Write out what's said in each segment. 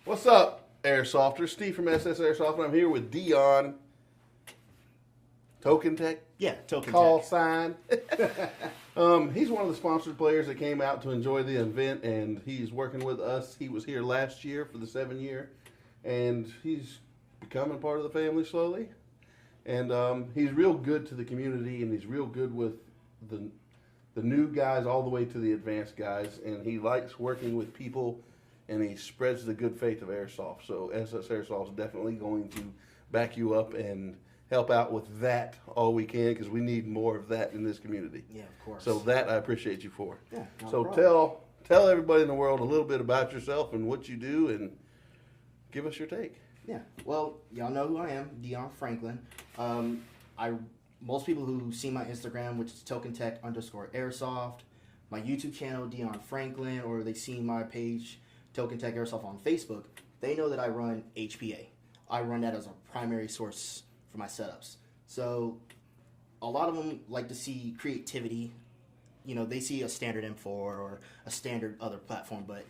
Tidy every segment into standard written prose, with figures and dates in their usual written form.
What's up, Airsofters? Steve from SS Airsoft, and I'm here with Dion. Token Tech? Yeah, Token Call Tech. sign. He's one of the sponsored players that came out to enjoy the event, and he's working with us. He was here last year for the 7th year, and he's becoming part of the family slowly. And he's real good to the community, and he's real good with the new guys all the way to the advanced guys, and he likes working with people, and he spreads the good faith of Airsoft. So SS Airsoft is definitely going to back you up and help out with that all we can, because we need more of that in this community. Yeah, of course. So that I appreciate you for. Yeah, no so problem. tell everybody in the world a little bit about yourself and what you do, and give us your take. Yeah, well, y'all know who I am, Dion Franklin. Most people who see my Instagram, which is TokenTech_Airsoft, my YouTube channel, Dion Franklin, or they see my page, Token Tech Airsoft on Facebook, they know that I run HPA. I run that as a primary source for my setups. So a lot of them like to see creativity. You know, they see a standard M4 or a standard other platform, but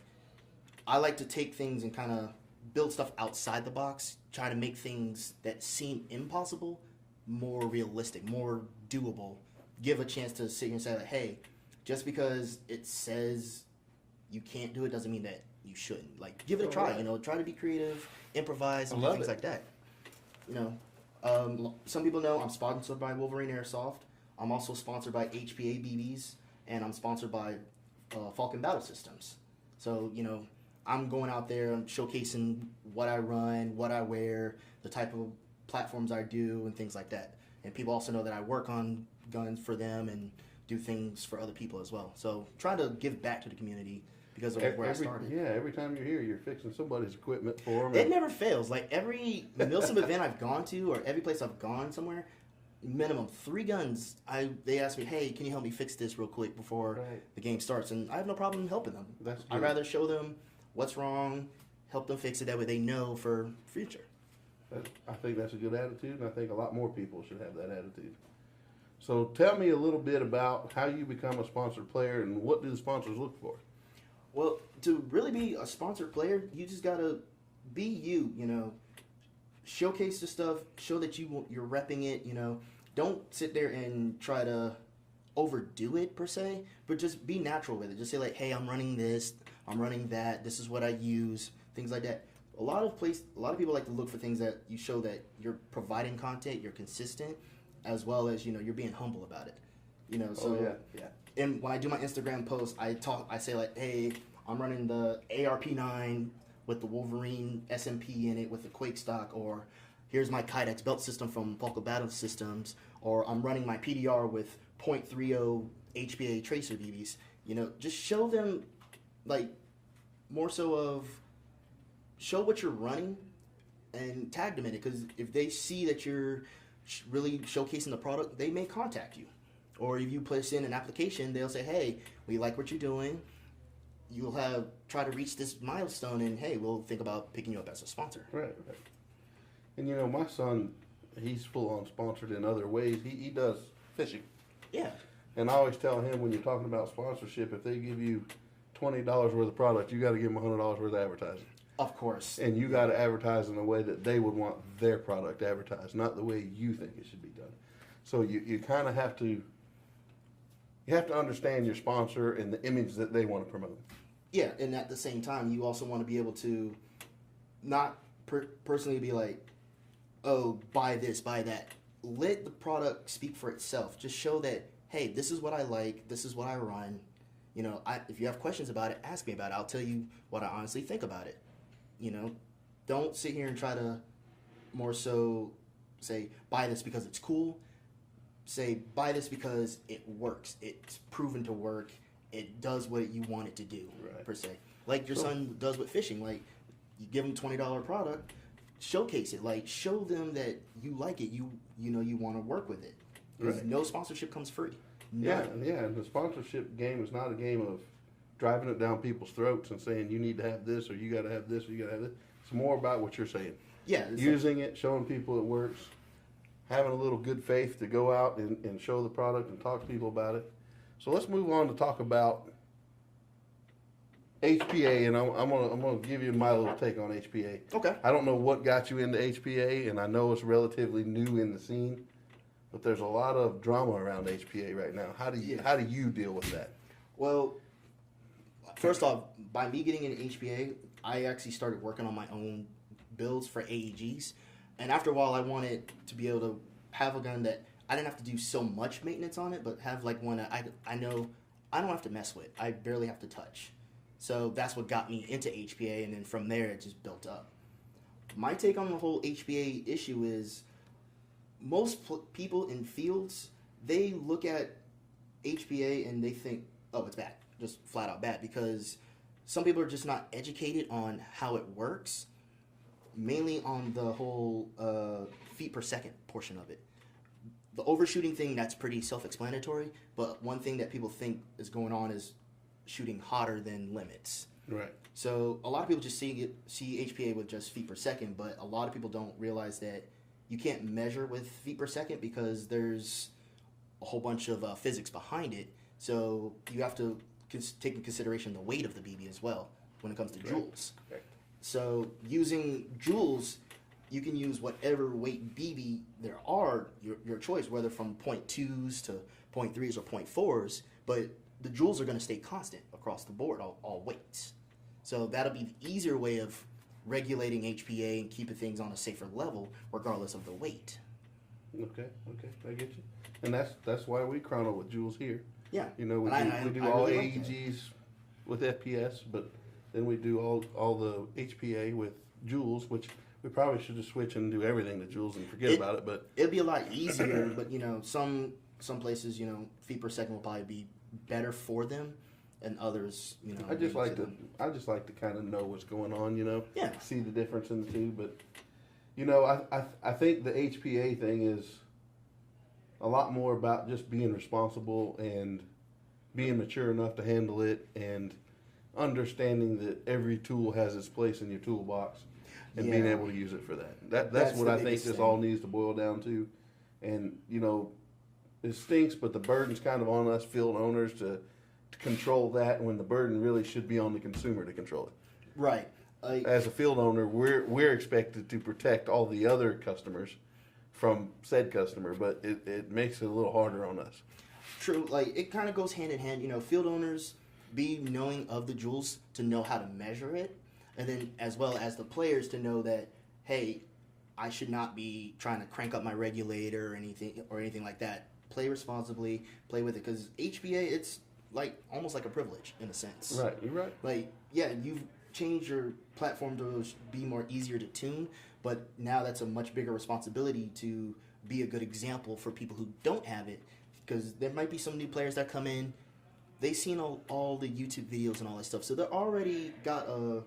I like to take things and kind of build stuff outside the box, try to make things that seem impossible more realistic, more doable. Give a chance to sit here and say, like, hey, just because it says you can't do it doesn't mean that you shouldn't. Like, give it a try. You know, try to be creative, improvise, and things like that. You know, some people know I'm sponsored by Wolverine Airsoft. I'm also sponsored by HPA BBs, and I'm sponsored by Falcon Battle Systems. So, you know, I'm going out there and showcasing what I run, what I wear, the type of platforms I do, and things like that. And people also know that I work on guns for them and do things for other people as well. So try to give back to the community because of where I started. Yeah, every time you're here, you're fixing somebody's equipment for them. It never fails. Like every Milsim event I've gone to, or every place I've gone somewhere, minimum 3 guns. They ask me, hey, can you help me fix this real quick before the game starts? And I have no problem helping them. I'd rather show them what's wrong, help them fix it. That way they know for future. I think that's a good attitude, and I think a lot more people should have that attitude. So tell me a little bit about how you become a sponsored player, and what do the sponsors look for? Well, to really be a sponsored player, you just gotta be you. You know, showcase the stuff, show that you're repping it. You know, don't sit there and try to overdo it per se, but just be natural with it. Just say like, hey, I'm running this, I'm running that. This is what I use. Things like that. A lot of people like to look for things that you show that you're providing content, you're consistent, as well as, you know, you're being humble about it. You know, so yeah. And when I do my Instagram posts, I say like, hey, I'm running the ARP9 with the Wolverine SMP in it with the Quake stock, or here's my Kydex belt system from Falcon Battle Systems, or I'm running my PDR with .30 HPA tracer BBs. You know, just show them, like, more so of show what you're running and tag them in it, because if they see that you're really showcasing the product, they may contact you. Or if you place in an application, they'll say, hey, we like what you're doing. You'll try to reach this milestone, and hey, we'll think about picking you up as a sponsor. Right. And you know, my son, he's full on sponsored in other ways. He does fishing. Yeah. And I always tell him, when you're talking about sponsorship, if they give you $20 worth of product, you got to give them $100 worth of advertising. Of course. And you got to advertise in a way that they would want their product advertised, not the way you think it should be done. So you kind of have to understand your sponsor and the image that they want to promote. Yeah, and at the same time, you also want to be able to not personally be like, oh, buy this, buy that. Let the product speak for itself. Just show that, hey, this is what I like, this is what I run. You know, if you have questions about it, ask me about it. I'll tell you what I honestly think about it. You know, don't sit here and try to more so say, buy this because it's cool. Say, buy this because it works. It's proven to work. It does what you want it to do, per se. Like your son does with fishing. Like, you give him $20 product, showcase it. Like, show them that you like it. You know you want to work with it. Because no sponsorship comes free. Yeah. And the sponsorship game is not a game of driving it down people's throats and saying you need to have this, or you got to have this, or you got to have this. It's more about what you're saying. Yeah. Using it, showing people it works, having a little good faith to go out and show the product and talk to people about it. So let's move on to talk about HPA, and I'm gonna give you my little take on HPA. Okay. I don't know what got you into HPA, and I know it's relatively new in the scene, but there's a lot of drama around HPA right now. How do you deal with that? Well, first off, by me getting into HPA, I actually started working on my own builds for AEGs, and after a while, I wanted to be able to have a gun that I didn't have to do so much maintenance on it, but have like one that I know I don't have to mess with. I barely have to touch. So that's what got me into HPA, and then from there it just built up. My take on the whole HPA issue is most people in fields, they look at HPA and they think, oh, it's bad, just flat out bad, because some people are just not educated on how it works, mainly on the whole feet per second portion of it. The overshooting thing, that's pretty self-explanatory, but one thing that people think is going on is shooting hotter than limits. Right. So a lot of people just see HPA with just feet per second, but a lot of people don't realize that you can't measure with feet per second because there's a whole bunch of physics behind it. So you have to take into consideration the weight of the BB as well when it comes to joules. Right. So using joules, you can use whatever weight BB there are, your choice, whether from 0.2s to 0.3s or 0.4s, but the joules are going to stay constant across the board, all weights. So that'll be the easier way of regulating HPA and keeping things on a safer level, regardless of the weight. Okay, I get you. And that's why we chrono with joules here. Yeah. You know, we do all really AEGs with FPS, but then we do all the HPA with joules, which we probably should just switch and do everything to joules and forget about it. But it'd be a lot easier. But you know, some places, you know, feet per second will probably be better for them, and others, you know. I just like to kind of know what's going on, you know. Yeah. See the difference in the two, but you know, I think the HPA thing is a lot more about just being responsible and being mature enough to handle it, and understanding that every tool has its place in your toolbox, and being able to use it for that. That's what I think this all needs to boil down to. And you know, it stinks, but the burden's kind of on us field owners to control that, when the burden really should be on the consumer to control it. Right. As a field owner, we're expected to protect all the other customers from said customer, but it makes it a little harder on us. True. Like, it kind of goes hand in hand. You know, field owners be knowing of the joules to know how to measure it, and then as well as the players to know that, hey, I should not be trying to crank up my regulator or anything like that. Play responsibly, play with it, because HPA, it's like almost like a privilege in a sense. Right, you're right. Like, yeah, you've changed your platform to be more easier to tune, but now that's a much bigger responsibility to be a good example for people who don't have it, because there might be some new players that come in, they've seen all the YouTube videos and all that stuff, so they're already got a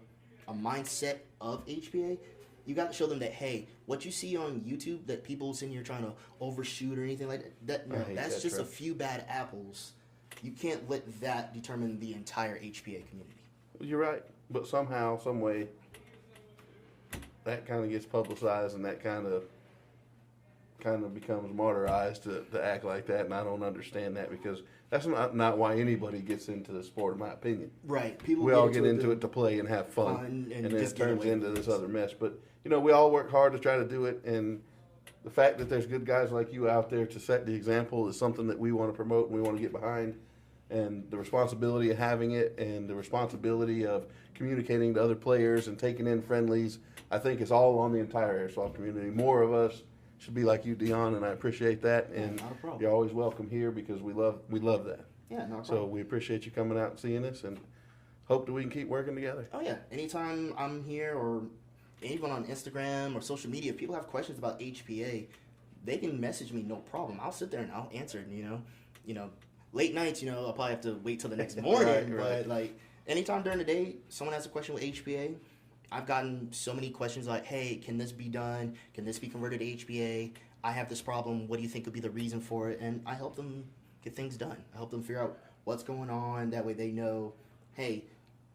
mindset of HPA. You got to show them that, hey, what you see on YouTube, that people sitting here trying to overshoot or anything like that, that's just a few bad apples. You can't let that determine the entire HPA community. You're right, but somehow, some way, that kind of gets publicized, and that kind of becomes martyrized to act like that, and I don't understand that, because that's not why anybody gets into the sport, in my opinion. Right. People we all get into it to play and have fun, and then it turns into this other mess. But you know, we all work hard to try to do it, and the fact that there's good guys like you out there to set the example is something that we want to promote and we want to get behind. And the responsibility of having it, and the responsibility of communicating to other players and taking in friendlies, I think is all on the entire Airsoft community. More of us should be like you, Dion, and I appreciate that. And not a problem. You're always welcome here, because we love that. Yeah, not a problem. So we appreciate you coming out and seeing us, and hope that we can keep working together. Oh yeah, anytime I'm here, or anyone on Instagram or social media, if people have questions about HPA, they can message me, no problem. I'll sit there and I'll answer it. You know, late nights, I'll probably have to wait till the next morning. Right. But like anytime during the day, someone has a question with HPA. I've gotten so many questions like, hey, can this be done? Can this be converted to HPA? I have this problem. What do you think could be the reason for it? And I help them get things done. I help them figure out what's going on. That way they know, hey,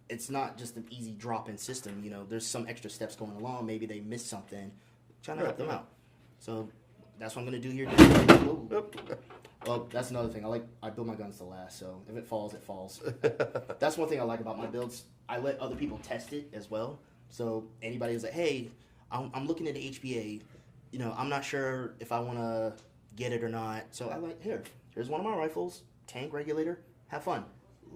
it's not just an easy drop-in system. There's some extra steps going along. Maybe they missed something. Trying to help them out. So that's what I'm going to do here today. Well, that's another thing. I build my guns to last, so if it falls, it falls. That's one thing I like about my builds. I let other people test it as well. So anybody is like, hey, I'm looking at the HPA. You know, I'm not sure if I want to get it or not. So I like, here's one of my rifles, tank regulator. Have fun.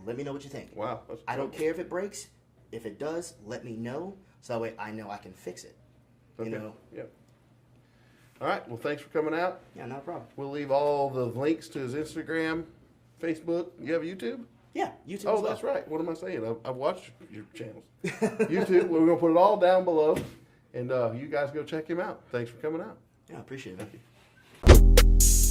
Let me know what you think. Wow. I don't care if it breaks. If it does, let me know. So that way I know I can fix it. Okay. You know? Yep. All right. Well, thanks for coming out. Yeah, no problem. We'll leave all the links to his Instagram, Facebook. You have YouTube? Yeah, YouTube. Oh, as well. that's right. What am I saying? I watch your channels. YouTube. We're going to put it all down below. And you guys go check him out. Thanks for coming out. Yeah, I appreciate it. Thank you.